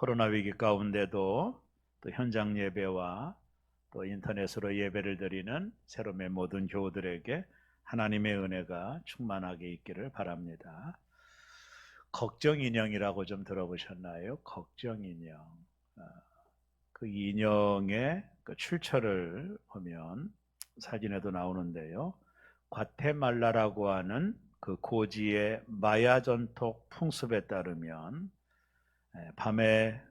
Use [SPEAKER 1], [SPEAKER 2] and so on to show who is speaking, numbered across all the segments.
[SPEAKER 1] 코로나 위기 가운데도 또 현장 예배와 또 인터넷으로 예배를 드리는 새롬의 모든 교우들에게 하나님의 은혜가 충만하게 있기를 바랍니다. 걱정 인형이라고 좀 들어보셨나요? 걱정 인형. 그 인형의 그 출처를 보면 사진에도 나오는데요. 과테말라라고 하는 그 고지의 마야 전통 풍습에 따르면 밤에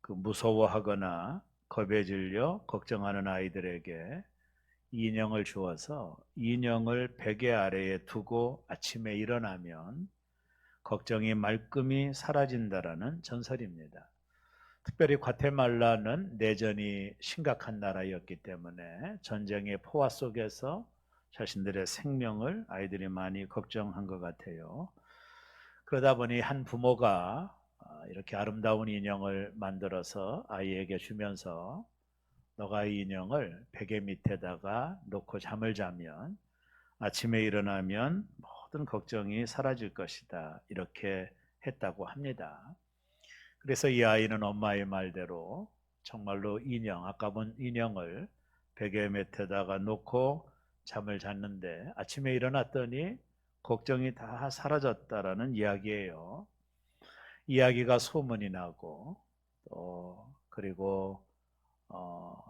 [SPEAKER 1] 그 무서워하거나 겁에 질려 걱정하는 아이들에게 인형을 주어서 인형을 베개 아래에 두고 아침에 일어나면 걱정이 말끔히 사라진다라는 전설입니다. 특별히 과테말라는 내전이 심각한 나라였기 때문에 전쟁의 포화 속에서 자신들의 생명을 아이들이 많이 걱정한 것 같아요. 그러다 보니 한 부모가 이렇게 아름다운 인형을 만들어서 아이에게 주면서 너가 이 인형을 베개 밑에다가 놓고 잠을 자면 아침에 일어나면 모든 걱정이 사라질 것이다, 이렇게 했다고 합니다. 그래서 이 아이는 엄마의 말대로 정말로 인형, 아까 본 인형을 베개 밑에다가 놓고 잠을 잤는데 아침에 일어났더니 걱정이 다 사라졌다라는 이야기예요. 이야기가 소문이 나고 또 그리고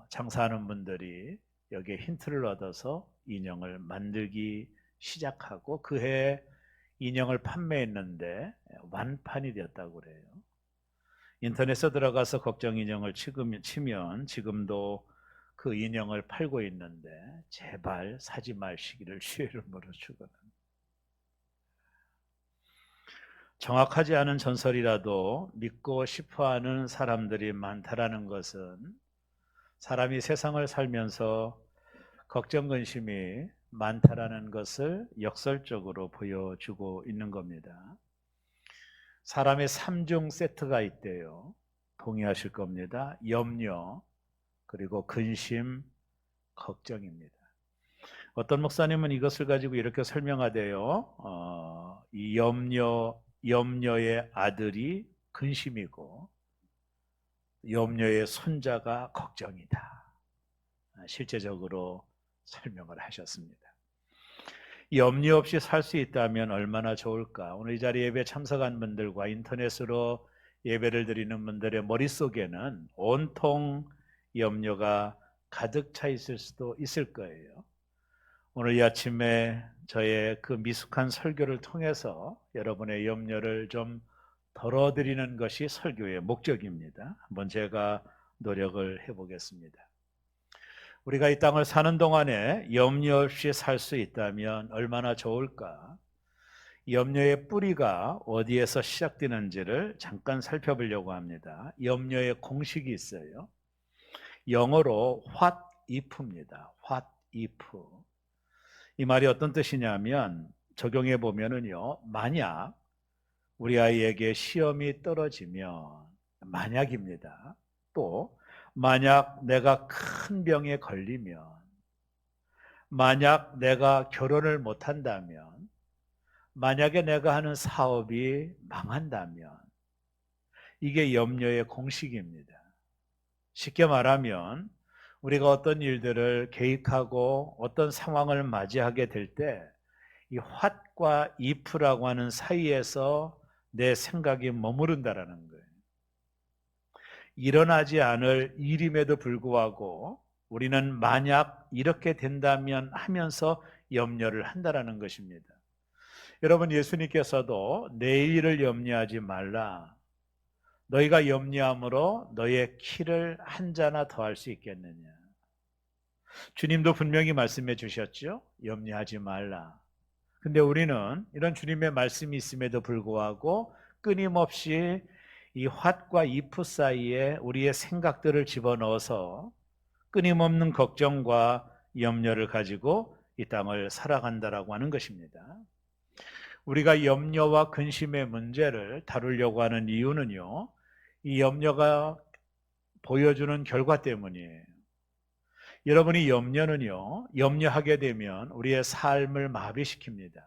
[SPEAKER 1] 장사하는 분들이 여기에 힌트를 얻어서 인형을 만들기 시작하고 그해 인형을 판매했는데 완판이 되었다고 그래요. 인터넷에 들어가서 걱정 인형을 치면 지금도 그 인형을 팔고 있는데 제발 사지 마시기를 주의 이름으로 축원합니다. 정확하지 않은 전설이라도 믿고 싶어하는 사람들이 많다라는 것은 사람이 세상을 살면서 걱정 근심이 많다라는 것을 역설적으로 보여주고 있는 겁니다. 사람의 3중 세트가 있대요. 동의하실 겁니다. 염려, 그리고 근심, 걱정입니다. 어떤 목사님은 이것을 가지고 이렇게 설명하대요. 이 염려의 아들이 근심이고 염려의 손자가 걱정이다. 실제적으로 설명을 하셨습니다. 염려 없이 살 수 있다면 얼마나 좋을까. 오늘 이 자리 예배 참석한 분들과 인터넷으로 예배를 드리는 분들의 머릿속에는 온통 염려가 가득 차 있을 수도 있을 거예요. 오늘 이 아침에 저의 그 미숙한 설교를 통해서 여러분의 염려를 좀 덜어드리는 것이 설교의 목적입니다. 한번 제가 노력을 해보겠습니다. 우리가 이 땅을 사는 동안에 염려 없이 살 수 있다면 얼마나 좋을까? 염려의 뿌리가 어디에서 시작되는지를 잠깐 살펴보려고 합니다. 염려의 공식이 있어요. 영어로 what if입니다. what if. 이 말이 어떤 뜻이냐면 적용해 보면은요, 만약 우리 아이에게 시험이 떨어지면, 만약입니다. 또 만약 내가 큰 병에 걸리면, 만약 내가 결혼을 못한다면, 만약에 내가 하는 사업이 망한다면, 이게 염려의 공식입니다. 쉽게 말하면 우리가 어떤 일들을 계획하고 어떤 상황을 맞이하게 될 때 이 what과 if라고 하는 사이에서 내 생각이 머무른다라는 거예요. 일어나지 않을 일임에도 불구하고 우리는 만약 이렇게 된다면 하면서 염려를 한다라는 것입니다. 여러분, 예수님께서도 내일을 염려하지 말라. 너희가 염려함으로 너의 키를 한 자나 더할 수 있겠느냐. 주님도 분명히 말씀해 주셨죠. 염려하지 말라. 근데 우리는 이런 주님의 말씀이 있음에도 불구하고 끊임없이 이 what과 if 사이에 우리의 생각들을 집어넣어서 끊임없는 걱정과 염려를 가지고 이 땅을 살아간다라고 하는 것입니다. 우리가 염려와 근심의 문제를 다루려고 하는 이유는요, 이 염려가 보여주는 결과 때문이에요. 여러분이 염려하게 되면 우리의 삶을 마비시킵니다.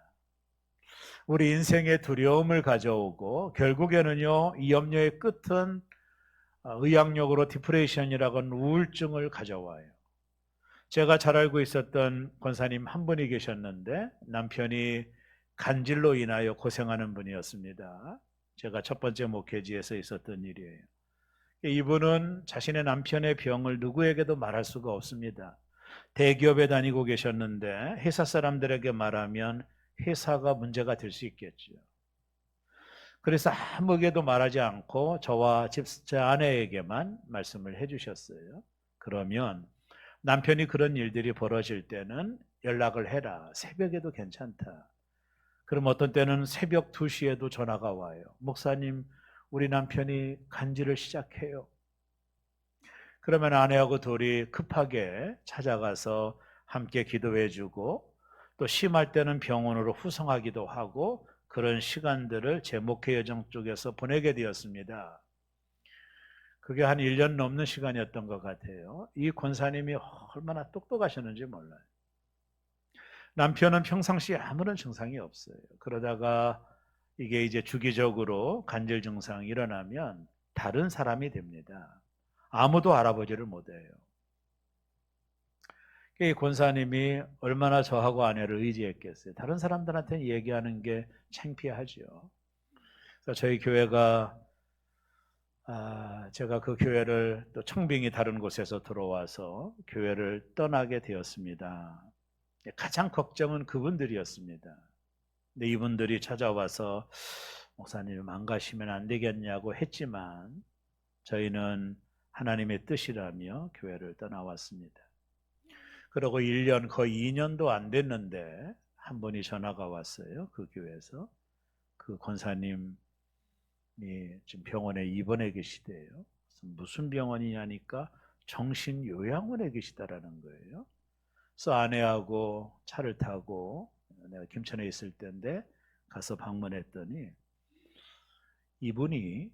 [SPEAKER 1] 우리 인생에 두려움을 가져오고 결국에는요, 이 염려의 끝은 의학용어로 디프레션이라고 하는 우울증을 가져와요. 제가 잘 알고 있었던 권사님 한 분이 계셨는데 남편이 간질로 인하여 고생하는 분이었습니다. 제가 첫 번째 목회지에서 있었던 일이에요. 이분은 자신의 남편의 병을 누구에게도 말할 수가 없습니다. 대기업에 다니고 계셨는데 회사 사람들에게 말하면 회사가 문제가 될 수 있겠죠. 그래서 아무에게도 말하지 않고 저와 제 아내에게만 말씀을 해주셨어요. 그러면 남편이 그런 일들이 벌어질 때는 연락을 해라. 새벽에도 괜찮다. 그럼 어떤 때는 새벽 2시에도 전화가 와요. 목사님, 우리 남편이 간질을 시작해요. 그러면 아내하고 둘이 급하게 찾아가서 함께 기도해주고 또 심할 때는 병원으로 후송하기도 하고 그런 시간들을 제 목회 여정 쪽에서 보내게 되었습니다. 그게 한 1년 넘는 시간이었던 것 같아요. 이 권사님이 얼마나 똑똑하셨는지 몰라요. 남편은 평상시에 아무런 증상이 없어요. 그러다가 이게 이제 주기적으로 간질 증상이 일어나면 다른 사람이 됩니다. 아무도 알아보지를 못해요. 이 권사님이 얼마나 저하고 아내를 의지했겠어요. 다른 사람들한테는 얘기하는 게 창피하죠. 그래서 저희 교회가 제가 그 교회를 또 청빙이 다른 곳에서 들어와서 교회를 떠나게 되었습니다. 가장 걱정은 그분들이었습니다. 근데 이분들이 찾아와서 목사님 안 가시면 안 되겠냐고 했지만 저희는 하나님의 뜻이라며 교회를 떠나왔습니다. 그러고 1년 거의 2년도 안 됐는데 한 분이 전화가 왔어요. 그 교회에서. 그 권사님이 지금 병원에 입원해 계시대요. 무슨 병원이냐니까 정신요양원에 계시다라는 거예요. 그래서 아내하고 차를 타고 내가 김천에 있을 때인데 가서 방문했더니 이분이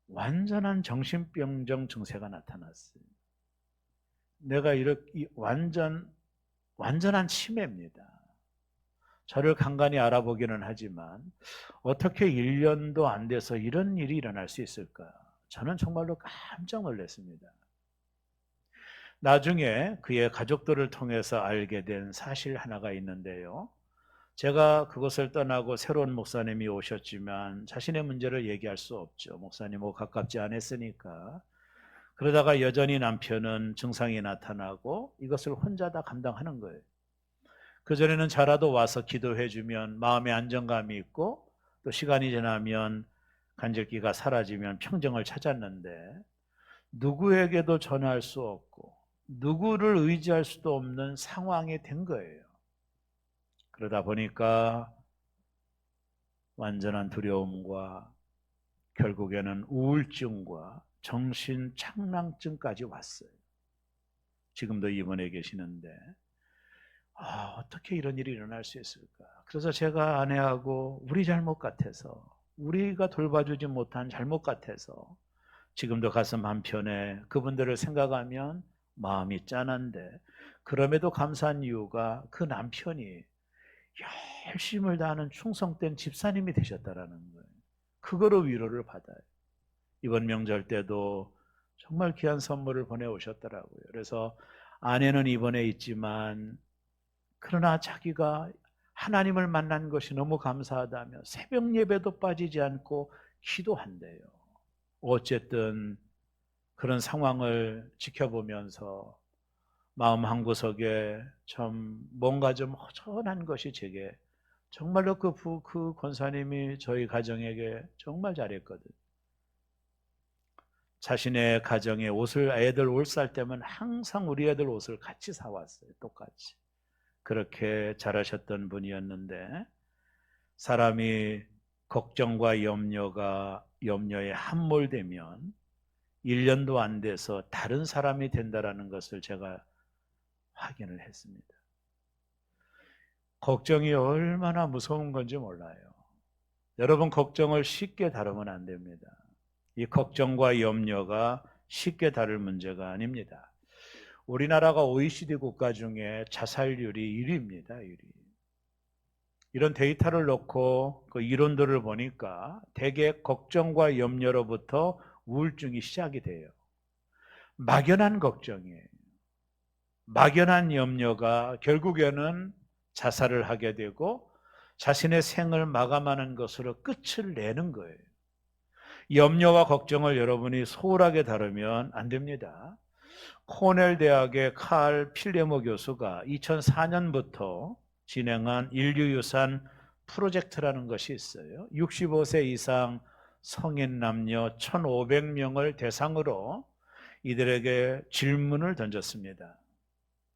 [SPEAKER 1] 완전한 정신병정 증세가 나타났어요. 내가 이렇게 완전한 치매입니다. 저를 간간히 알아보기는 하지만 어떻게 1년도 안 돼서 이런 일이 일어날 수 있을까? 저는 정말로 깜짝 놀랐습니다. 나중에 그의 가족들을 통해서 알게 된 사실 하나가 있는데요. 제가 그것을 떠나고 새로운 목사님이 오셨지만 자신의 문제를 얘기할 수 없죠. 목사님하고 가깝지 않았으니까. 그러다가 여전히 남편은 증상이 나타나고 이것을 혼자 다 감당하는 거예요. 그전에는 저라도 와서 기도해주면 마음의 안정감이 있고 또 시간이 지나면 간질기가 사라지면 평정을 찾았는데 누구에게도 전할 수 없고 누구를 의지할 수도 없는 상황이 된 거예요. 그러다 보니까 완전한 두려움과 결국에는 우울증과 정신착랑증까지 왔어요. 지금도 입원해 계시는데 어떻게 이런 일이 일어날 수 있을까? 그래서 제가 아내하고 우리 잘못 같아서 우리가 돌봐주지 못한 잘못 같아서 지금도 가슴 한편에 그분들을 생각하면 마음이 짠한데 그럼에도 감사한 이유가 그 남편이 열심을 다하는 충성된 집사님이 되셨다라는 거예요. 그거로 위로를 받아요. 이번 명절 때도 정말 귀한 선물을 보내오셨더라고요. 그래서 아내는 입원해 있지만 그러나 자기가 하나님을 만난 것이 너무 감사하다며 새벽 예배도 빠지지 않고 기도한대요. 어쨌든 그런 상황을 지켜보면서 마음 한구석에 참 뭔가 좀 허전한 것이 제게 정말로 그 권사님이 저희 가정에게 정말 잘했거든. 자신의 가정에 옷을 애들 옷 살 때면 항상 우리 애들 옷을 같이 사왔어요. 똑같이. 그렇게 잘하셨던 분이었는데 사람이 걱정과 염려에 함몰되면 1년도 안 돼서 다른 사람이 된다는 것을 제가 확인을 했습니다. 걱정이 얼마나 무서운 건지 몰라요. 여러분 걱정을 쉽게 다루면 안 됩니다. 이 걱정과 염려가 쉽게 다룰 문제가 아닙니다. 우리나라가 OECD 국가 중에 자살률이 1위입니다. 1위. 이런 데이터를 놓고 그 이론들을 보니까 대개 걱정과 염려로부터 우울증이 시작이 돼요. 막연한 걱정이에요. 막연한 염려가 결국에는 자살을 하게 되고 자신의 생을 마감하는 것으로 끝을 내는 거예요. 염려와 걱정을 여러분이 소홀하게 다루면 안 됩니다. 코넬 대학의 칼 필레모 교수가 2004년부터 진행한 인류유산 프로젝트라는 것이 있어요. 65세 이상 성인 남녀 1,500명을 대상으로 이들에게 질문을 던졌습니다.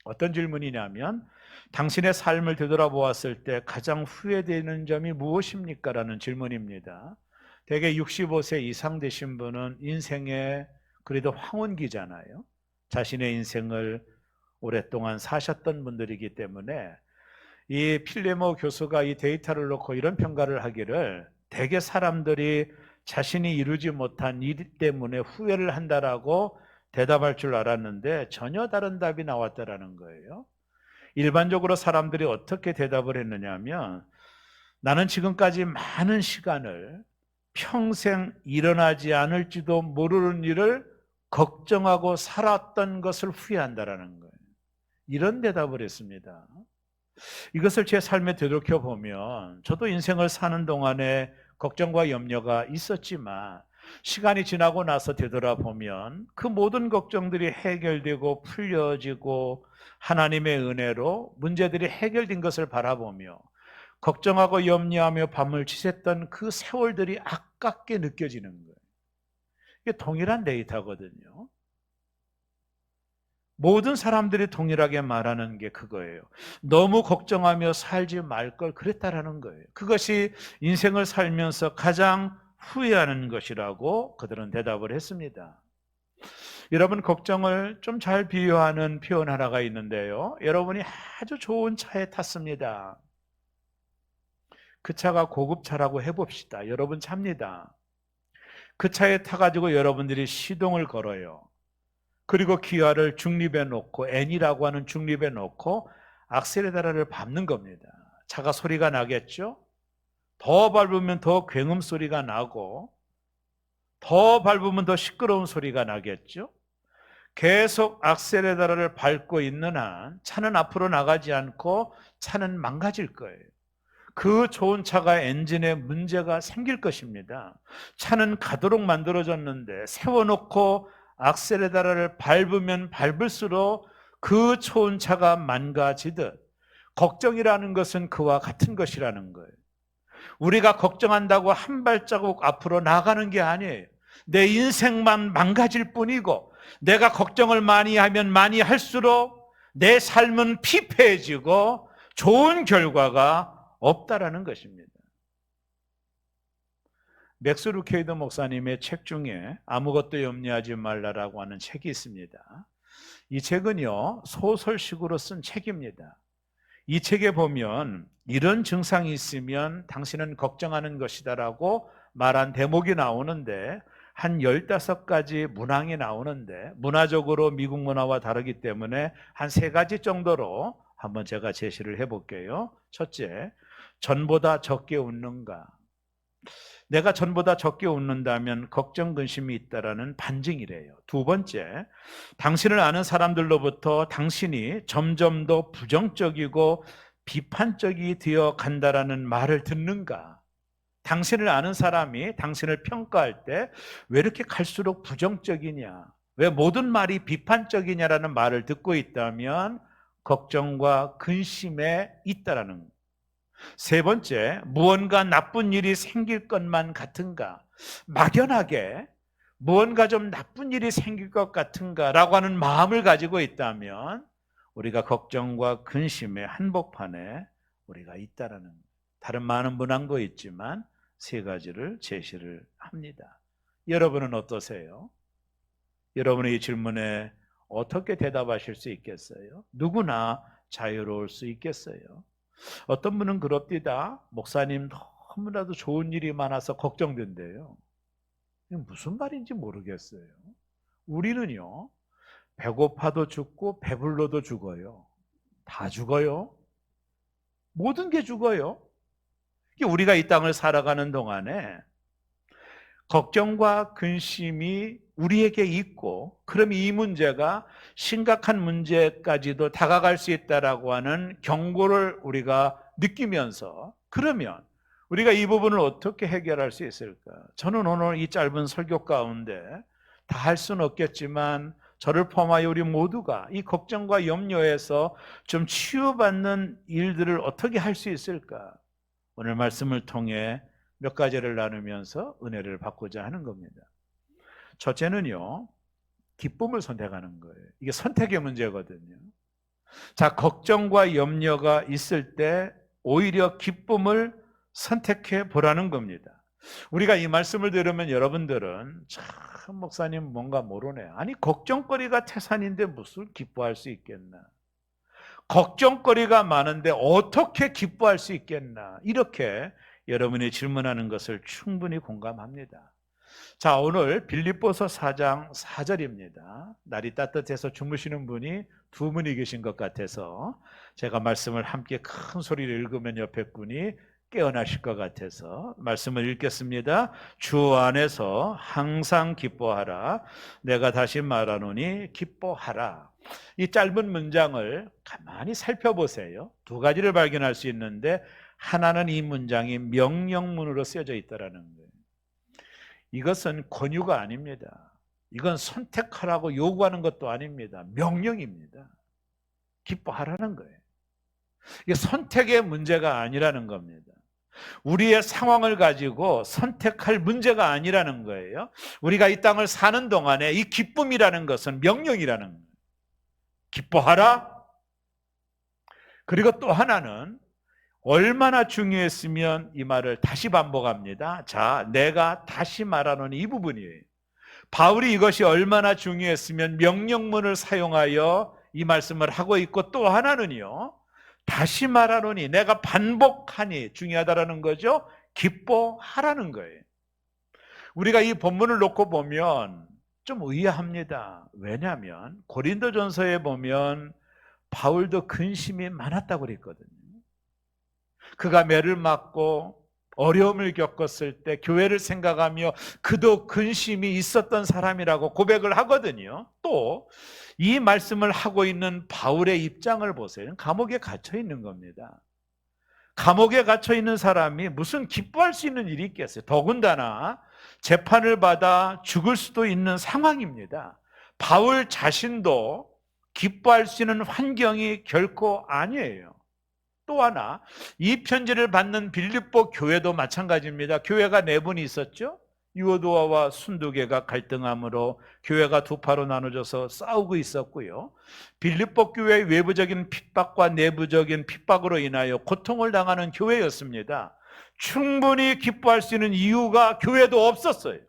[SPEAKER 1] 어떤 질문이냐면 당신의 삶을 되돌아보았을 때 가장 후회되는 점이 무엇입니까? 라는 질문입니다. 대개 65세 이상 되신 분은 인생의 그래도 황혼기잖아요. 자신의 인생을 오랫동안 사셨던 분들이기 때문에 이 필레모 교수가 이 데이터를 놓고 이런 평가를 하기를 대개 사람들이 자신이 이루지 못한 일 때문에 후회를 한다라고 대답할 줄 알았는데 전혀 다른 답이 나왔다라는 거예요. 일반적으로 사람들이 어떻게 대답을 했느냐 하면 나는 지금까지 많은 시간을 평생 일어나지 않을지도 모르는 일을 걱정하고 살았던 것을 후회한다라는 거예요. 이런 대답을 했습니다. 이것을 제 삶에 되돌켜보면 저도 인생을 사는 동안에 걱정과 염려가 있었지만 시간이 지나고 나서 되돌아보면 그 모든 걱정들이 해결되고 풀려지고 하나님의 은혜로 문제들이 해결된 것을 바라보며 걱정하고 염려하며 밤을 지샜던 그 세월들이 아깝게 느껴지는 거예요. 이게 동일한 데이터거든요. 모든 사람들이 동일하게 말하는 게 그거예요. 너무 걱정하며 살지 말 걸 그랬다라는 거예요. 그것이 인생을 살면서 가장 후회하는 것이라고 그들은 대답을 했습니다. 여러분, 걱정을 좀 잘 비유하는 표현 하나가 있는데요. 여러분이 아주 좋은 차에 탔습니다. 그 차가 고급차라고 해봅시다. 여러분 차입니다. 그 차에 타가지고 여러분들이 시동을 걸어요. 그리고 기아를 중립에 놓고 N이라고 하는 중립에 놓고 악셀레다라를 밟는 겁니다. 차가 소리가 나겠죠? 더 밟으면 더 굉음 소리가 나고 더 밟으면 더 시끄러운 소리가 나겠죠? 계속 악셀레다라를 밟고 있는 한 차는 앞으로 나가지 않고 차는 망가질 거예요. 그 좋은 차가 엔진에 문제가 생길 것입니다. 차는 가도록 만들어졌는데 세워놓고 악셀레다라를 밟으면 밟을수록 그 좋은 차가 망가지듯 걱정이라는 것은 그와 같은 것이라는 거예요. 우리가 걱정한다고 한 발자국 앞으로 나가는 게 아니에요. 내 인생만 망가질 뿐이고 내가 걱정을 많이 하면 많이 할수록 내 삶은 피폐해지고 좋은 결과가 없다라는 것입니다. 맥스 루케이드 목사님의 책 중에 아무것도 염려하지 말라라고 하는 책이 있습니다. 이 책은요, 소설식으로 쓴 책입니다. 이 책에 보면 이런 증상이 있으면 당신은 걱정하는 것이다라고 말한 대목이 나오는데 한 15가지 문항이 나오는데 문화적으로 미국 문화와 다르기 때문에 한 3가지 정도로 한번 제가 제시를 해볼게요. 첫째, 전보다 적게 웃는가? 내가 전보다 적게 웃는다면 걱정, 근심이 있다라는 반증이래요. 두 번째, 당신을 아는 사람들로부터 당신이 점점 더 부정적이고 비판적이 되어 간다라는 말을 듣는가? 당신을 아는 사람이 당신을 평가할 때 왜 이렇게 갈수록 부정적이냐? 왜 모든 말이 비판적이냐라는 말을 듣고 있다면 걱정과 근심에 있다라는 거예요. 세 번째, 무언가 나쁜 일이 생길 것만 같은가? 막연하게 무언가 좀 나쁜 일이 생길 것 같은가? 라고 하는 마음을 가지고 있다면 우리가 걱정과 근심의 한복판에 우리가 있다라는 거예요. 다른 많은 문항도 있지만 3가지를 제시를 합니다. 여러분은 어떠세요? 여러분의 이 질문에 어떻게 대답하실 수 있겠어요? 누구나 자유로울 수 있겠어요? 어떤 분은 그럽디다. 목사님 너무나도 좋은 일이 많아서 걱정된대요. 무슨 말인지 모르겠어요. 우리는요, 배고파도 죽고 배불러도 죽어요. 다 죽어요. 모든 게 죽어요. 우리가 이 땅을 살아가는 동안에 걱정과 근심이 우리에게 있고, 그럼 이 문제가 심각한 문제까지도 다가갈 수 있다라고 하는 경고를 우리가 느끼면서, 그러면 우리가 이 부분을 어떻게 해결할 수 있을까? 저는 오늘 이 짧은 설교 가운데 다 할 수는 없겠지만 저를 포함하여 우리 모두가 이 걱정과 염려에서 좀 치유받는 일들을 어떻게 할 수 있을까? 오늘 말씀을 통해 몇 가지를 나누면서 은혜를 받고자 하는 겁니다. 첫째는요, 기쁨을 선택하는 거예요. 이게 선택의 문제거든요. 자, 걱정과 염려가 있을 때 오히려 기쁨을 선택해 보라는 겁니다. 우리가 이 말씀을 들으면 여러분들은 참 목사님 뭔가 모르네. 아니, 걱정거리가 태산인데 무슨 기뻐할 수 있겠나? 걱정거리가 많은데 어떻게 기뻐할 수 있겠나? 이렇게 여러분이 질문하는 것을 충분히 공감합니다. 자, 오늘 빌립보서 4장 4절입니다. 날이 따뜻해서 주무시는 분이 두 분이 계신 것 같아서 제가 말씀을 함께 큰 소리를 읽으면 옆에 분이 깨어나실 것 같아서 말씀을 읽겠습니다. 주 안에서 항상 기뻐하라. 내가 다시 말하노니 기뻐하라. 이 짧은 문장을 가만히 살펴보세요. 두 가지를 발견할 수 있는데, 하나는 이 문장이 명령문으로 쓰여져 있다는 거예요. 이것은 권유가 아닙니다. 이건 선택하라고 요구하는 것도 아닙니다. 명령입니다. 기뻐하라는 거예요. 이게 선택의 문제가 아니라는 겁니다. 우리의 상황을 가지고 선택할 문제가 아니라는 거예요. 우리가 이 땅을 사는 동안에 이 기쁨이라는 것은 명령이라는 거예요. 기뻐하라. 그리고 또 하나는 얼마나 중요했으면 이 말을 다시 반복합니다. 자, 내가 다시 말하노니 이 부분이에요. 바울이 이것이 얼마나 중요했으면 명령문을 사용하여 이 말씀을 하고 있고, 또 하나는요, 다시 말하노니, 내가 반복하니 중요하다라는 거죠. 기뻐하라는 거예요. 우리가 이 본문을 놓고 보면 좀 의아합니다. 왜냐하면 고린도전서에 보면 바울도 근심이 많았다고 그랬거든요. 그가 매를 맞고 어려움을 겪었을 때 교회를 생각하며 그도 근심이 있었던 사람이라고 고백을 하거든요. 또 이 말씀을 하고 있는 바울의 입장을 보세요. 감옥에 갇혀 있는 겁니다. 감옥에 갇혀 있는 사람이 무슨 기뻐할 수 있는 일이 있겠어요? 더군다나 재판을 받아 죽을 수도 있는 상황입니다. 바울 자신도 기뻐할 수 있는 환경이 결코 아니에요. 또 하나, 이 편지를 받는 빌립보 교회도 마찬가지입니다. 교회가 네 분이 있었죠. 유오도아와 순두개가 갈등함으로 교회가 두 파로 나눠져서 싸우고 있었고요. 빌립보 교회의 외부적인 핍박과 내부적인 핍박으로 인하여 고통을 당하는 교회였습니다. 충분히 기뻐할 수 있는 이유가 교회도 없었어요.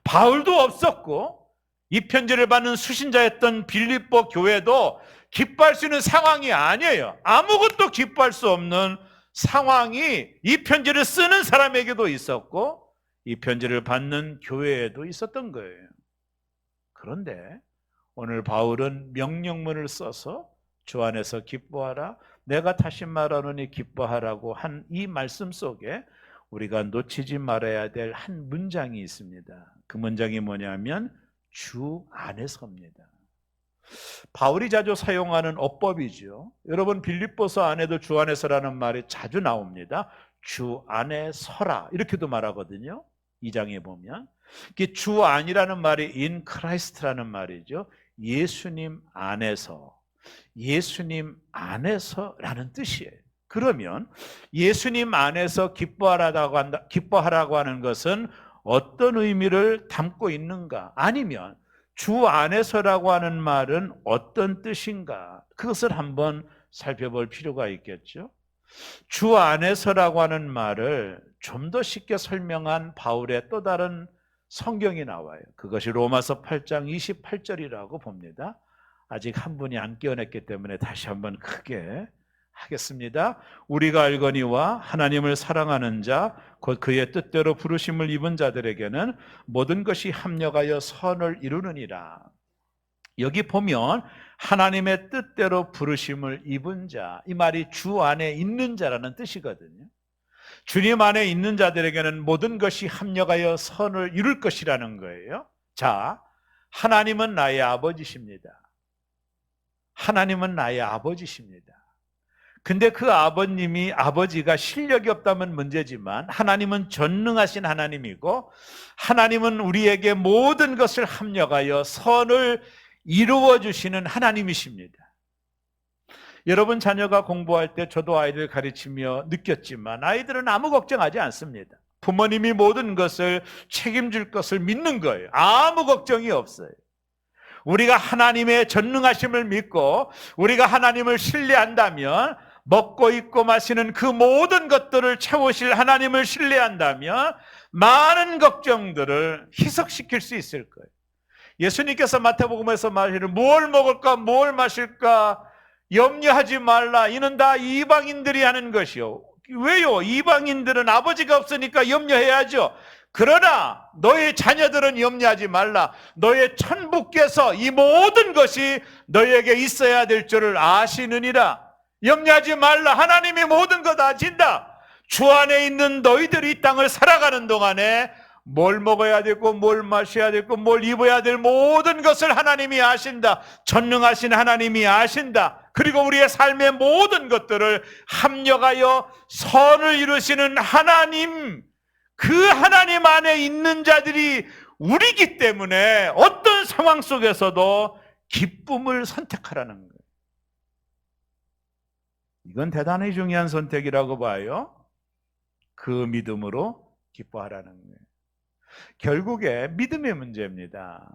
[SPEAKER 1] 바울도 없었고, 이 편지를 받는 수신자였던 빌립보 교회도 기뻐할 수 있는 상황이 아니에요. 아무것도 기뻐할 수 없는 상황이 이 편지를 쓰는 사람에게도 있었고, 이 편지를 받는 교회에도 있었던 거예요. 그런데 오늘 바울은 명령문을 써서 주 안에서 기뻐하라, 내가 다시 말하노니 기뻐하라고 한 이 말씀 속에 우리가 놓치지 말아야 될 한 문장이 있습니다. 그 문장이 뭐냐면 주 안에서입니다. 바울이 자주 사용하는 어법이죠. 여러분, 빌립보서 안에도 주 안에서라는 말이 자주 나옵니다. 주 안에 서라 이렇게도 말하거든요. 2장에 보면 주 안이라는 말이 in Christ라는 말이죠. 예수님 안에서, 예수님 안에서라는 뜻이에요. 그러면 예수님 안에서 기뻐하라고 하는 것은 어떤 의미를 담고 있는가? 아니면 주 안에서라고 하는 말은 어떤 뜻인가? 그것을 한번 살펴볼 필요가 있겠죠. 주 안에서라고 하는 말을 좀 더 쉽게 설명한 바울의 또 다른 성경이 나와요. 그것이 로마서 8장 28절이라고 봅니다. 아직 한 분이 안 깨어났기 때문에 다시 한번 크게 하겠습니다. 우리가 알거니와 하나님을 사랑하는 자, 곧 그의 뜻대로 부르심을 입은 자들에게는 모든 것이 합력하여 선을 이루느니라. 여기 보면 하나님의 뜻대로 부르심을 입은 자, 이 말이 주 안에 있는 자라는 뜻이거든요. 주님 안에 있는 자들에게는 모든 것이 합력하여 선을 이룰 것이라는 거예요. 자, 하나님은 나의 아버지십니다. 하나님은 나의 아버지십니다. 근데 그 아버지가 실력이 없다면 문제지만 하나님은 전능하신 하나님이고 하나님은 우리에게 모든 것을 합력하여 선을 이루어 주시는 하나님이십니다. 여러분 자녀가 공부할 때 저도 아이들 가르치며 느꼈지만 아이들은 아무 걱정하지 않습니다. 부모님이 모든 것을 책임질 것을 믿는 거예요. 아무 걱정이 없어요. 우리가 하나님의 전능하심을 믿고 우리가 하나님을 신뢰한다면, 먹고 입고 마시는 그 모든 것들을 채우실 하나님을 신뢰한다면 많은 걱정들을 희석시킬 수 있을 거예요. 예수님께서 마태복음에서 말하시는 뭘 먹을까 뭘 마실까 염려하지 말라, 이는 다 이방인들이 하는 것이요. 왜요? 이방인들은 아버지가 없으니까 염려해야죠. 그러나 너의 자녀들은 염려하지 말라. 너의 천부께서 이 모든 것이 너에게 있어야 될 줄을 아시느니라. 염려하지 말라. 하나님이 모든 것 아신다. 주 안에 있는 너희들이 이 땅을 살아가는 동안에 뭘 먹어야 되고 뭘 마셔야 되고 뭘 입어야 될 모든 것을 하나님이 아신다. 전능하신 하나님이 아신다. 그리고 우리의 삶의 모든 것들을 합력하여 선을 이루시는 하나님, 그 하나님 안에 있는 자들이 우리이기 때문에 어떤 상황 속에서도 기쁨을 선택하라는 거예요. 이건 대단히 중요한 선택이라고 봐요. 그 믿음으로 기뻐하라는 거예요. 결국에 믿음의 문제입니다.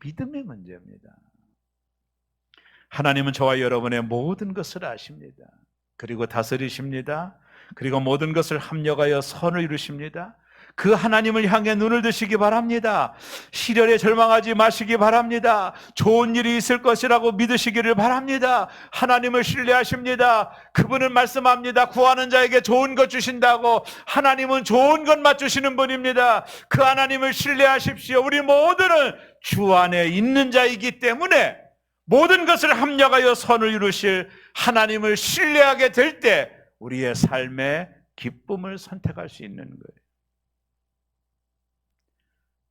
[SPEAKER 1] 믿음의 문제입니다. 하나님은 저와 여러분의 모든 것을 아십니다. 그리고 다스리십니다. 그리고 모든 것을 합력하여 선을 이루십니다. 그 하나님을 향해 눈을 드시기 바랍니다. 시련에 절망하지 마시기 바랍니다. 좋은 일이 있을 것이라고 믿으시기를 바랍니다. 하나님을 신뢰하십니다. 그분은 말씀합니다. 구하는 자에게 좋은 것 주신다고. 하나님은 좋은 것만 주시는 분입니다. 그 하나님을 신뢰하십시오. 우리 모두는 주 안에 있는 자이기 때문에 모든 것을 합력하여 선을 이루실 하나님을 신뢰하게 될 때 우리의 삶에 기쁨을 선택할 수 있는 거예요.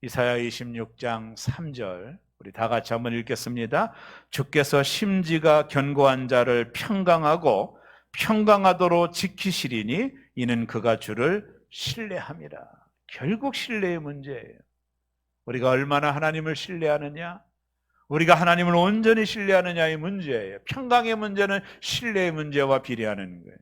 [SPEAKER 1] 이사야 26장 3절 우리 다 같이 한번 읽겠습니다. 주께서 심지가 견고한 자를 평강하고 평강하도록 지키시리니 이는 그가 주를 신뢰함이라. 결국 신뢰의 문제예요. 우리가 얼마나 하나님을 신뢰하느냐, 우리가 하나님을 온전히 신뢰하느냐의 문제예요. 평강의 문제는 신뢰의 문제와 비례하는 거예요.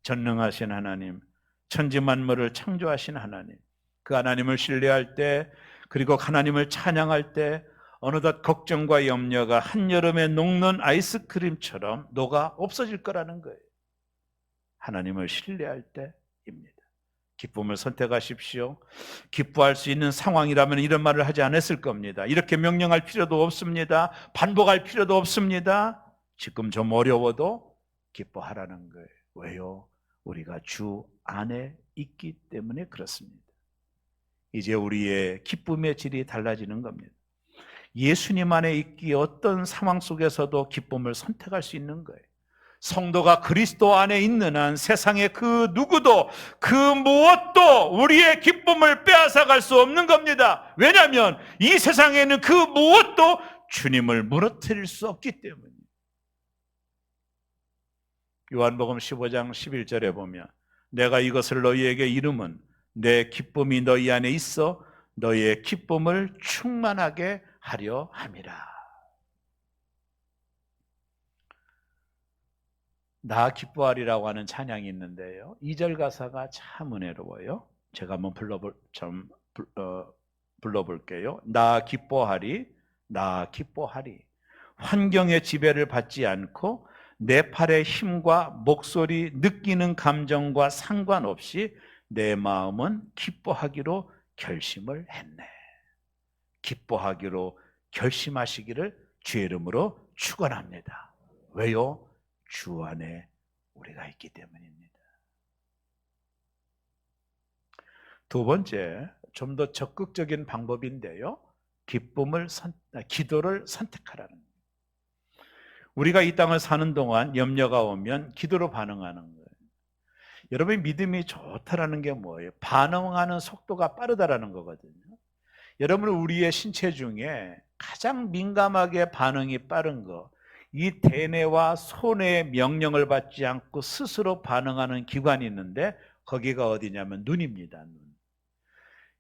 [SPEAKER 1] 전능하신 하나님, 천지만물을 창조하신 하나님, 그 하나님을 신뢰할 때, 그리고 하나님을 찬양할 때 어느덧 걱정과 염려가 한여름에 녹는 아이스크림처럼 녹아 없어질 거라는 거예요. 하나님을 신뢰할 때입니다. 기쁨을 선택하십시오. 기뻐할 수 있는 상황이라면 이런 말을 하지 않았을 겁니다. 이렇게 명령할 필요도 없습니다. 반복할 필요도 없습니다. 지금 좀 어려워도 기뻐하라는 거예요. 왜요? 우리가 주 안에 있기 때문에 그렇습니다. 이제 우리의 기쁨의 질이 달라지는 겁니다. 예수님 안에 있기에 어떤 상황 속에서도 기쁨을 선택할 수 있는 거예요. 성도가 그리스도 안에 있는 한 세상의 그 누구도 그 무엇도 우리의 기쁨을 빼앗아갈 수 없는 겁니다. 왜냐하면 이 세상에는 그 무엇도 주님을 무너뜨릴 수 없기 때문이에요. 요한복음 15장 11절에 보면 내가 이것을 너희에게 이름은 내 기쁨이 너희 안에 있어 너희의 기쁨을 충만하게 하려 함이라. 나 기뻐하리라고 하는 찬양이 있는데요, 2절 가사가 참 은혜로워요. 제가 한번 불러볼게요. 나 기뻐하리, 나 기뻐하리. 환경의 지배를 받지 않고 내 팔의 힘과 목소리, 느끼는 감정과 상관없이 내 마음은 기뻐하기로 결심을 했네. 기뻐하기로 결심하시기를 주의 이름으로 축원합니다. 왜요? 주 안에 우리가 있기 때문입니다. 두 번째, 좀 더 적극적인 방법인데요, 기도를 선택하라는 거예요. 우리가 이 땅을 사는 동안 염려가 오면 기도로 반응하는 거예요. 여러분 믿음이 좋다라는 게 뭐예요? 반응하는 속도가 빠르다라는 거거든요. 여러분 우리의 신체 중에 가장 민감하게 반응이 빠른 거, 이 대뇌와 소뇌의 명령을 받지 않고 스스로 반응하는 기관이 있는데 거기가 어디냐면 눈입니다. 눈.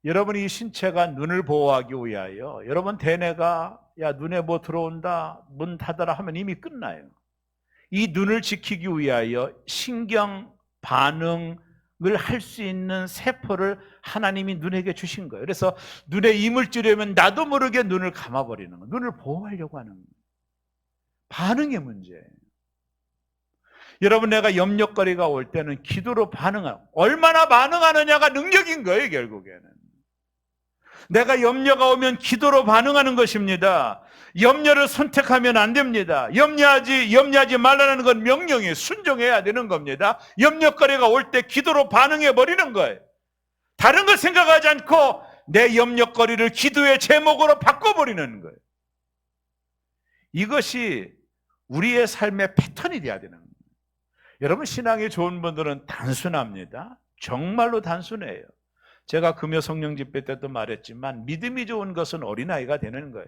[SPEAKER 1] 여러분 이 신체가 눈을 보호하기 위하여 여러분 대뇌가 야 눈에 뭐 들어온다 문 닫아라 하면 이미 끝나요. 이 눈을 지키기 위하여 신경 반응을 할 수 있는 세포를 하나님이 눈에게 주신 거예요. 그래서 눈에 이물질이 오면 나도 모르게 눈을 감아버리는 거예요. 눈을 보호하려고 하는 거예요. 반응의 문제예요. 여러분 내가 염려거리가 올 때는 기도로 반응하고 얼마나 반응하느냐가 능력인 거예요. 결국에는 내가 염려가 오면 기도로 반응하는 것입니다. 염려를 선택하면 안 됩니다. 염려하지 말라는 건 명령이에요. 순종해야 되는 겁니다. 염려거리가 올 때 기도로 반응해 버리는 거예요. 다른 걸 생각하지 않고 내 염려거리를 기도의 제목으로 바꿔버리는 거예요. 이것이 우리의 삶의 패턴이 돼야 되는 거예요. 여러분 신앙이 좋은 분들은 단순합니다. 정말로 단순해요. 제가 금요 성령 집회 때도 말했지만 믿음이 좋은 것은 어린아이가 되는 거예요.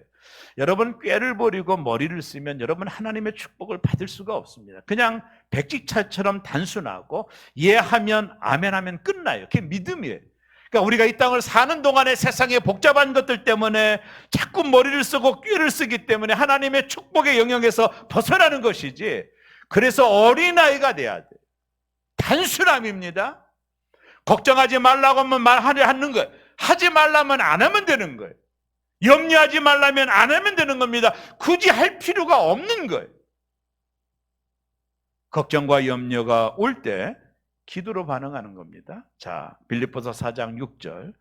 [SPEAKER 1] 여러분 꾀를 부리고 머리를 쓰면 여러분 하나님의 축복을 받을 수가 없습니다. 그냥 백지차처럼 단순하고 예하면 아멘하면 끝나요. 그게 믿음이에요. 그러니까 우리가 이 땅을 사는 동안에 세상의 복잡한 것들 때문에 자꾸 머리를 쓰고 꾀를 쓰기 때문에 하나님의 축복의 영역에서 벗어나는 것이지, 그래서 어린아이가 돼야 돼요. 단순함입니다. 걱정하지 말라고 하면 말하는 거예요. 하지 말라면 안 하면 되는 거예요. 염려하지 말라면 안 하면 되는 겁니다. 굳이 할 필요가 없는 거예요. 걱정과 염려가 올 때 기도로 반응하는 겁니다. 자, 빌립보서 4장 6절.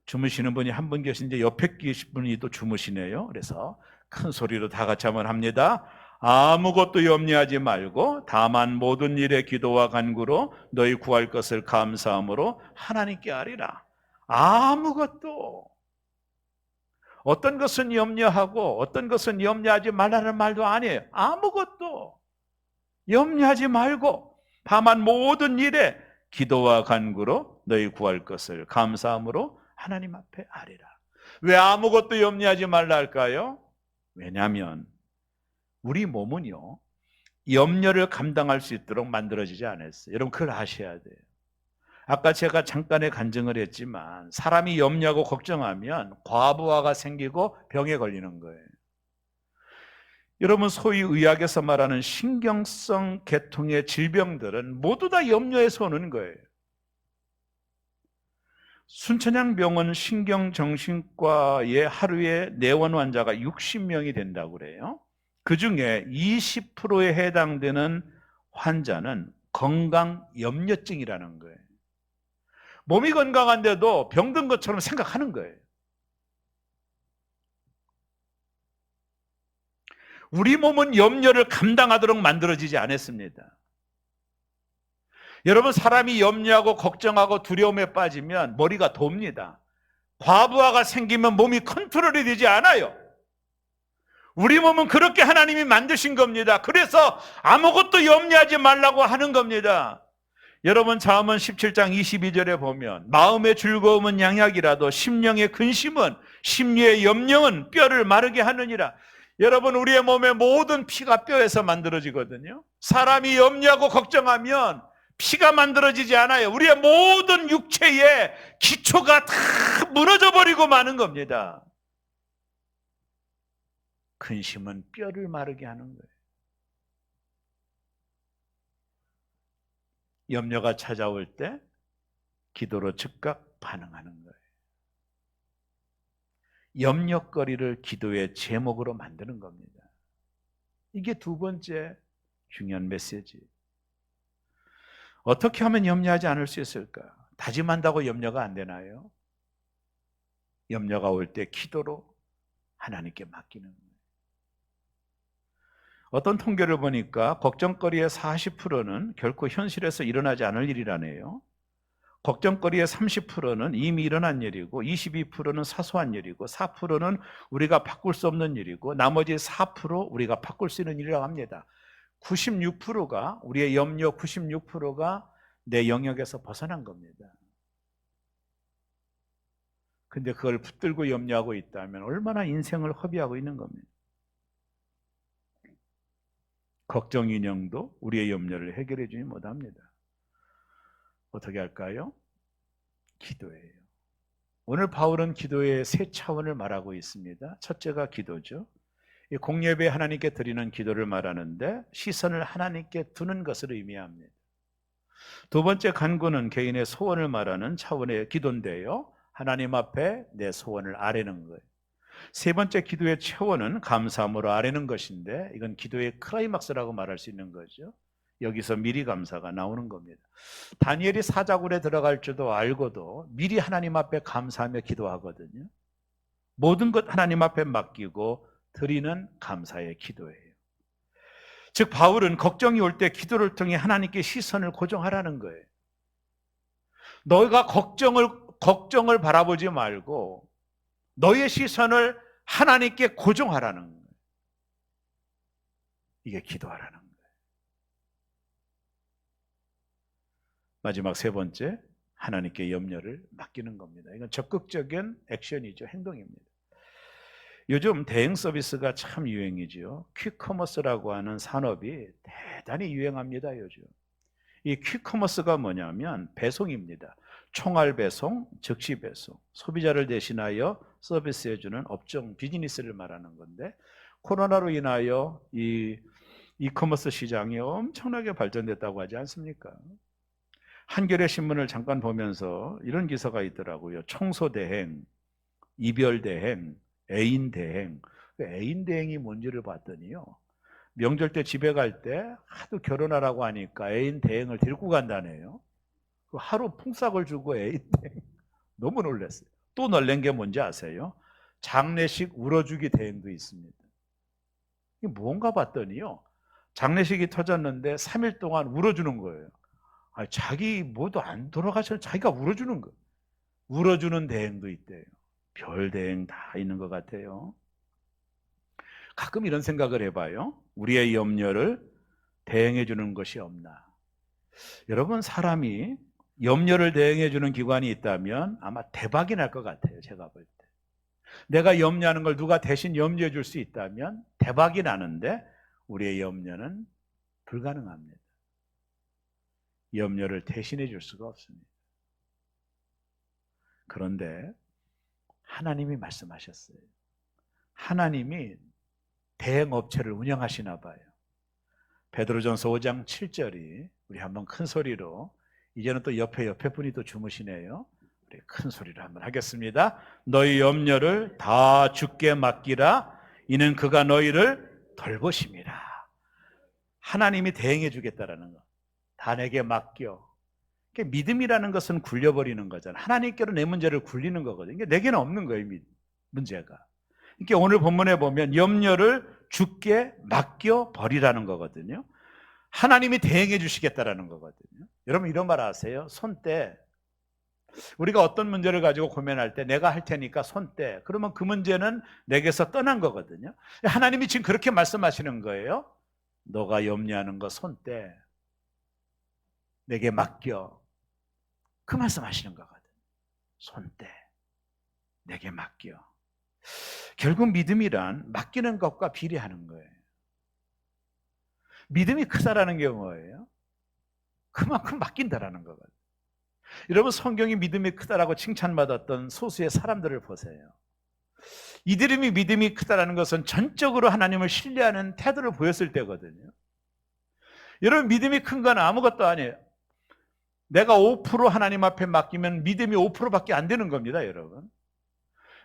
[SPEAKER 1] 주무시는 분이 한 분 계신데 옆에 계신 분이 또 주무시네요. 그래서 큰 소리로 다 같이 한번 합니다. 아무것도 염려하지 말고 다만 모든 일에 기도와 간구로 너희 구할 것을 감사함으로 하나님께 아뢰라. 아무것도. 어떤 것은 염려하고 어떤 것은 염려하지 말라는 말도 아니에요. 아무것도 염려하지 말고 다만 모든 일에 기도와 간구로 너희 구할 것을 감사함으로 하나님 앞에 아뢰라. 왜 아무것도 염려하지 말라 할까요? 왜냐하면 우리 몸은요, 염려를 감당할 수 있도록 만들어지지 않았어요. 여러분 그걸 아셔야 돼요. 아까 제가 잠깐의 간증을 했지만 사람이 염려하고 걱정하면 과부하가 생기고 병에 걸리는 거예요. 여러분 소위 의학에서 말하는 신경성 계통의 질병들은 모두 다 염려에서 오는 거예요. 순천향병원 신경정신과의 하루에 내원 환자가 60명이 된다고 그래요. 그 중에 20%에 해당되는 환자는 건강 염려증이라는 거예요. 몸이 건강한데도 병든 것처럼 생각하는 거예요. 우리 몸은 염려를 감당하도록 만들어지지 않았습니다. 여러분 사람이 염려하고 걱정하고 두려움에 빠지면 머리가 돕니다. 과부하가 생기면 몸이 컨트롤이 되지 않아요. 우리 몸은 그렇게 하나님이 만드신 겁니다. 그래서 아무것도 염려하지 말라고 하는 겁니다. 여러분 잠언 17장 22절에 보면 마음의 즐거움은 양약이라도 심령의 근심은 심리의 염려는 뼈를 마르게 하느니라. 여러분 우리의 몸의 모든 피가 뼈에서 만들어지거든요. 사람이 염려하고 걱정하면 피가 만들어지지 않아요. 우리의 모든 육체의 기초가 다 무너져 버리고 마는 겁니다. 근심은 뼈를 마르게 하는 거예요. 염려가 찾아올 때 기도로 즉각 반응하는 거예요. 염려거리를 기도의 제목으로 만드는 겁니다. 이게 두 번째 중요한 메시지. 어떻게 하면 염려하지 않을 수 있을까? 다짐한다고 염려가 안 되나요? 염려가 올 때 기도로 하나님께 맡기는 거예요. 어떤 통계를 보니까 걱정거리의 40%는 결코 현실에서 일어나지 않을 일이라네요. 걱정거리의 30%는 이미 일어난 일이고 22%는 사소한 일이고 4%는 우리가 바꿀 수 없는 일이고 나머지 4% 우리가 바꿀 수 있는 일이라고 합니다. 96%가 우리의 염려 96%가 내 영역에서 벗어난 겁니다. 근데 그걸 붙들고 염려하고 있다면 얼마나 인생을 허비하고 있는 겁니다. 걱정 인형도 우리의 염려를 해결해 주지 못합니다. 어떻게 할까요? 기도예요. 오늘 바울은 기도의 세 차원을 말하고 있습니다. 첫째가 기도죠. 이 공예배 하나님께 드리는 기도를 말하는데 시선을 하나님께 두는 것을 의미합니다. 두 번째 간구는 개인의 소원을 말하는 차원의 기도인데요. 하나님 앞에 내 소원을 아뢰는 거예요. 세 번째 기도의 차원은 감사함으로 아뢰는 것인데 이건 기도의 클라이막스라고 말할 수 있는 거죠. 여기서 미리 감사가 나오는 겁니다. 다니엘이 사자굴에 들어갈 줄도 알고도 미리 하나님 앞에 감사하며 기도하거든요. 모든 것 하나님 앞에 맡기고 드리는 감사의 기도예요. 즉 바울은 걱정이 올 때 기도를 통해 하나님께 시선을 고정하라는 거예요. 너희가 걱정을 바라보지 말고 너희의 시선을 하나님께 고정하라는 거예요. 이게 기도하라는 거예요. 마지막 세 번째, 하나님께 염려를 맡기는 겁니다. 이건 적극적인 액션이죠. 행동입니다. 요즘 대행 서비스가 참 유행이죠. 퀵커머스라고 하는 산업이 대단히 유행합니다. 요즘. 이 퀵커머스가 뭐냐면 배송입니다. 총알 배송, 즉시 배송, 소비자를 대신하여 서비스해주는 업종, 비즈니스를 말하는 건데 코로나로 인하여 이 이커머스 시장이 엄청나게 발전됐다고 하지 않습니까? 한겨레 신문을 잠깐 보면서 이런 기사가 있더라고요. 청소 대행, 이별 대행, 애인 대행. 애인 대행이 뭔지를 봤더니요. 명절 때 집에 갈 때 하도 결혼하라고 하니까 애인 대행을 데리고 간다네요. 하루 풍싹을 주고 애인 대행. 너무 놀랐어요. 또 놀란 게 뭔지 아세요? 장례식 울어주기 대행도 있습니다. 이게 뭔가 봤더니요. 장례식이 터졌는데 3일 동안 울어주는 거예요. 자기 모두 안 돌아가셔서 자기가 울어주는 거예요. 울어주는 대행도 있대요. 별 대행 다 있는 것 같아요. 가끔 이런 생각을 해봐요. 우리의 염려를 대행해 주는 것이 없나. 여러분, 사람이 염려를 대행해 주는 기관이 있다면 아마 대박이 날 것 같아요. 제가 볼 때. 내가 염려하는 걸 누가 대신 염려해 줄 수 있다면 대박이 나는데 우리의 염려는 불가능합니다. 염려를 대신해 줄 수가 없습니다. 그런데 하나님이 말씀하셨어요. 하나님이 대행업체를 운영하시나 봐요. 베드로전서 5장 7절이 우리 한번 큰 소리로, 이제는 또 옆에 분이 또 주무시네요. 우리 큰 소리로 한번 하겠습니다. 너희 염려를 다 주께 맡기라. 이는 그가 너희를 돌보심이라. 하나님이 대행해 주겠다라는 거. 다 내게 맡겨. 믿음이라는 것은 굴려버리는 거잖아요. 하나님께로 내 문제를 굴리는 거거든요. 내게는 없는 거예요, 문제가. 그러니까 오늘 본문에 보면 염려를 주께 맡겨 버리라는 거거든요. 하나님이 대행해 주시겠다라는 거거든요. 여러분 이런 말 아세요? 손대. 우리가 어떤 문제를 가지고 고민할 때 내가 할 테니까 손대. 그러면 그 문제는 내게서 떠난 거거든요. 하나님이 지금 그렇게 말씀하시는 거예요. 너가 염려하는 거 손대. 내게 맡겨. 그 말씀하시는 거거든. 손대. 내게 맡겨. 결국 믿음이란 맡기는 것과 비례하는 거예요. 믿음이 크다라는 게 뭐예요? 그만큼 맡긴다라는 거거든요. 여러분 성경이 믿음이 크다라고 칭찬받았던 소수의 사람들을 보세요. 이들이 믿음이 크다라는 것은 전적으로 하나님을 신뢰하는 태도를 보였을 때거든요. 여러분 믿음이 큰 건 아무것도 아니에요. 내가 5% 하나님 앞에 맡기면 믿음이 5%밖에 안 되는 겁니다, 여러분.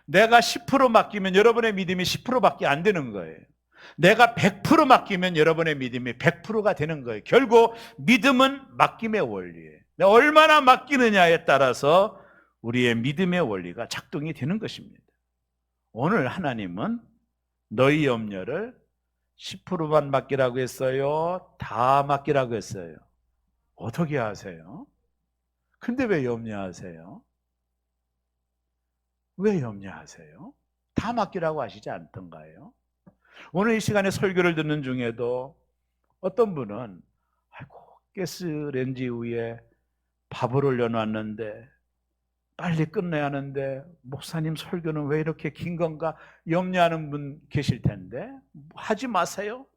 [SPEAKER 1] 내가 10% 맡기면 여러분의 믿음이 10%밖에 안 되는 거예요. 내가 100% 맡기면 여러분의 믿음이 100%가 되는 거예요. 결국 믿음은 맡김의 원리예요. 내가 얼마나 맡기느냐에 따라서 우리의 믿음의 원리가 작동이 되는 것입니다. 오늘 하나님은 너희 염려를 10%만 맡기라고 했어요? 다 맡기라고 했어요? 어떻게 하세요? 근데 왜 염려하세요? 왜 염려하세요? 다 맡기라고 하시지 않던가요? 오늘 이 시간에 설교를 듣는 중에도 어떤 분은 가스레인지 위에 밥을 올려놨는데 빨리 끝내야 하는데 목사님 설교는 왜 이렇게 긴 건가 염려하는 분 계실 텐데 하지 마세요.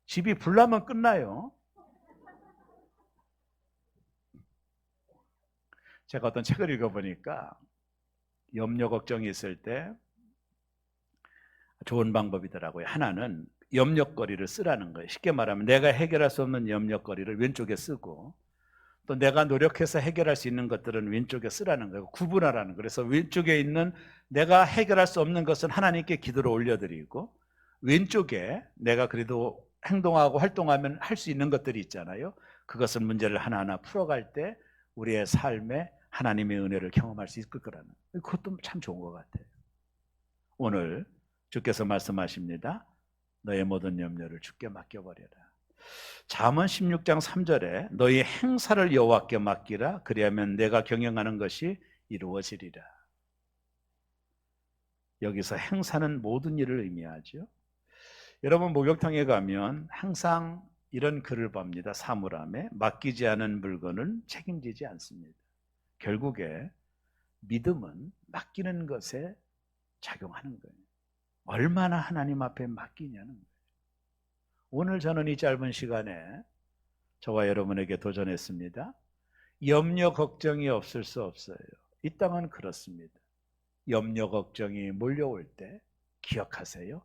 [SPEAKER 1] 집이 불나면 끝나요. 제가 어떤 책을 읽어보니까 염려 걱정이 있을 때 좋은 방법이더라고요. 하나는 염려거리를 쓰라는 거예요. 쉽게 말하면 내가 해결할 수 없는 염려거리를 왼쪽에 쓰고 또 내가 노력해서 해결할 수 있는 것들은 왼쪽에 쓰라는 거예요. 구분하라는 거예요. 그래서 왼쪽에 있는 내가 해결할 수 없는 것은 하나님께 기도로 올려드리고 왼쪽에 내가 그래도 행동하고 활동하면 할 수 있는 것들이 있잖아요. 그것은 문제를 하나하나 풀어갈 때 우리의 삶에 하나님의 은혜를 경험할 수 있을 거라는 거예요. 그것도 참 좋은 것 같아요. 오늘 주께서 말씀하십니다. 너의 모든 염려를 주께 맡겨버려라. 잠언 16장 3절에 너희 행사를 여호와께 맡기라. 그리하면 내가 경영하는 것이 이루어지리라. 여기서 행사는 모든 일을 의미하죠. 여러분 목욕탕에 가면 항상 이런 글을 봅니다. 사물함에 맡기지 않은 물건은 책임지지 않습니다. 결국에 믿음은 맡기는 것에 작용하는 거예요. 얼마나 하나님 앞에 맡기냐는 거예요. 오늘 저는 이 짧은 시간에 저와 여러분에게 도전했습니다. 염려 걱정이 없을 수 없어요. 이 땅은 그렇습니다. 염려 걱정이 몰려올 때 기억하세요.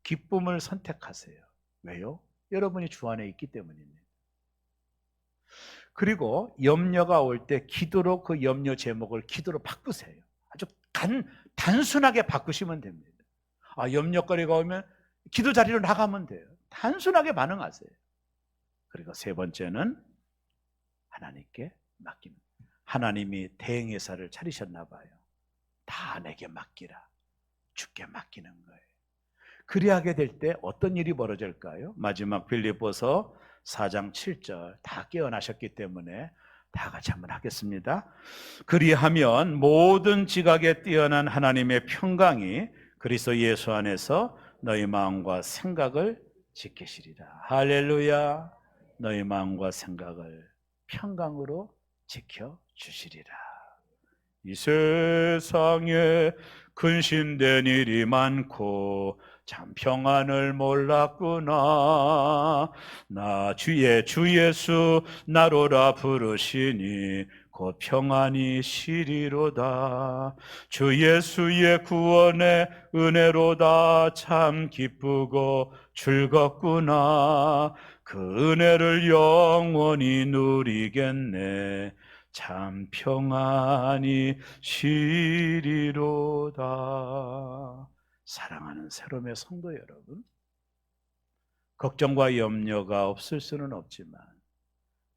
[SPEAKER 1] 기쁨을 선택하세요. 왜요? 여러분이 주 안에 있기 때문입니다. 그리고 염려가 올 때 기도로 그 염려 제목을 기도로 바꾸세요. 아주 단순하게 바꾸시면 됩니다. 염려거리가 오면 기도 자리로 나가면 돼요. 단순하게 반응하세요. 그리고 세 번째는 하나님께 맡기는. 하나님이 대행회사를 차리셨나 봐요. 다 내게 맡기라. 주께 맡기는 거예요. 그리하게 될 때 어떤 일이 벌어질까요? 마지막 빌립보서 4장 7절 다 깨어나셨기 때문에 다 같이 한번 하겠습니다. 그리하면 모든 지각에 뛰어난 하나님의 평강이 그리스도 예수 안에서 너희 마음과 생각을 지키시리라. 할렐루야. 너희 마음과 생각을 평강으로 지켜주시리라. 이 세상에 근심된 일이 많고 참 평안을 몰랐구나. 나 주의 주 예수 나로라 부르시니 곧 평안이 시리로다. 주 예수의 구원의 은혜로다. 참 기쁘고 즐겁구나. 그 은혜를 영원히 누리겠네. 참 평안이 시리로다. 사랑하는 새롬의 성도 여러분, 걱정과 염려가 없을 수는 없지만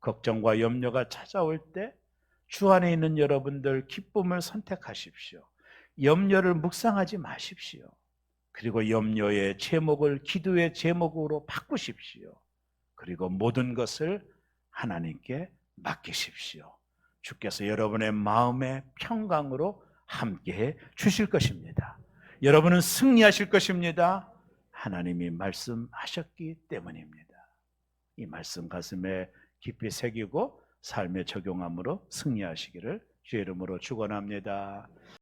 [SPEAKER 1] 걱정과 염려가 찾아올 때 주 안에 있는 여러분들 기쁨을 선택하십시오. 염려를 묵상하지 마십시오. 그리고 염려의 제목을 기도의 제목으로 바꾸십시오. 그리고 모든 것을 하나님께 맡기십시오. 주께서 여러분의 마음의 평강으로 함께해 주실 것입니다. 여러분은 승리하실 것입니다. 하나님이 말씀하셨기 때문입니다. 이 말씀 가슴에 깊이 새기고 삶에 적용함으로 승리하시기를 주의 이름으로 축원합니다.